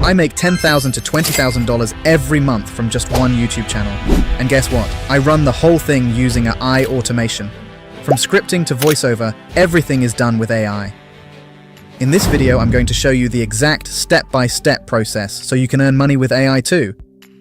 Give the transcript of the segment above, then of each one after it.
I make $10,000 to $20,000 every month from just one YouTube channel. And guess what? I run the whole thing using AI automation. From scripting to voiceover, everything is done with AI. In this video, I'm going to show you the exact step-by-step process so you can earn money with AI too.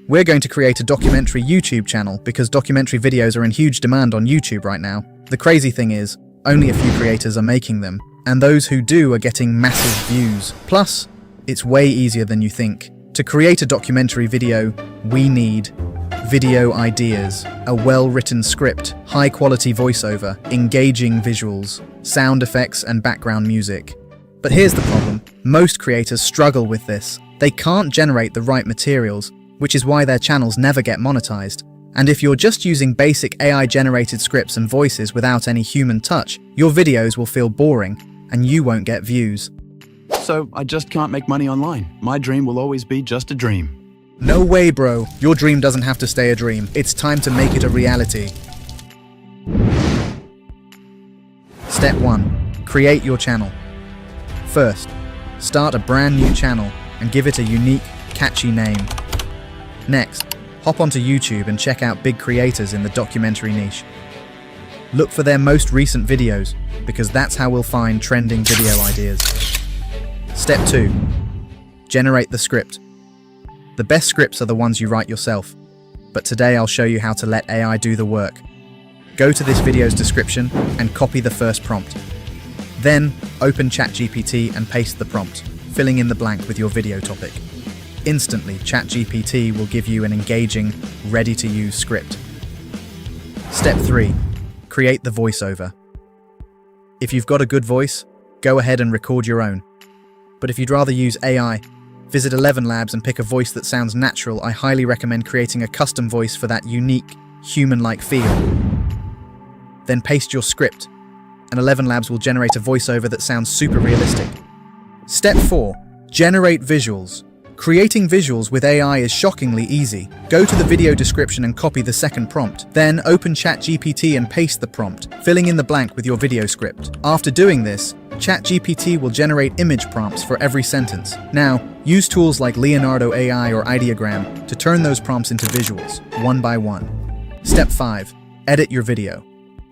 We're going to create a documentary YouTube channel because documentary videos are in huge demand on YouTube right now. The crazy thing is, only a few creators are making them, and those who do are getting massive views. Plus, it's way easier than you think. To create a documentary video, we need video ideas, a well-written script, high-quality voiceover, engaging visuals, sound effects, and background music. But here's the problem. Most creators struggle with this. They can't generate the right materials, which is why their channels never get monetized. And if you're just using basic AI-generated scripts and voices without any human touch, your videos will feel boring, and you won't get views. So I just can't make money online. My dream will always be just a dream. No way, bro. Your dream doesn't have to stay a dream. It's time to make it a reality. Step 1. Create your channel. First, start a brand new channel and give it a unique, catchy name. Next, hop onto YouTube and check out big creators in the documentary niche. Look for their most recent videos, because that's how we'll find trending video ideas. Step 2. Generate the script. The best scripts are the ones you write yourself, but today I'll show you how to let AI do the work. Go to this video's description and copy the first prompt. Then, open ChatGPT and paste the prompt, filling in the blank with your video topic. Instantly, ChatGPT will give you an engaging, ready-to-use script. Step 3. Create the voiceover. If you've got a good voice, go ahead and record your own. But if you'd rather use AI, visit 11 Labs and pick a voice that sounds natural. I highly recommend creating a custom voice for that unique, human-like feel. Then paste your script, and 11 Labs will generate a voiceover that sounds super realistic. Step 4. Generate visuals. Creating visuals with AI is shockingly easy. Go to the video description and copy the second prompt. Then open ChatGPT and paste the prompt, filling in the blank with your video script. After doing this, ChatGPT will generate image prompts for every sentence. Now, use tools like Leonardo AI or Ideogram to turn those prompts into visuals, one by one. Step 5. Edit your video.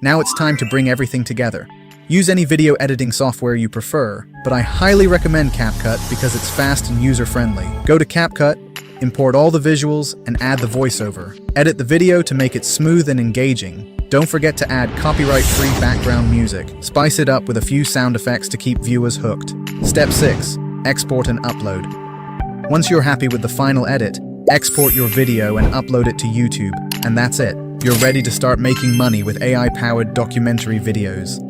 Now it's time to bring everything together. Use any video editing software you prefer, but I highly recommend CapCut because it's fast and user-friendly. Go to CapCut, import all the visuals, and add the voiceover. Edit the video to make it smooth and engaging. Don't forget to add copyright-free background music. Spice it up with a few sound effects to keep viewers hooked. Step 6. Export and upload. Once you're happy with the final edit, export your video and upload it to YouTube, and that's it. You're ready to start making money with AI-powered documentary videos.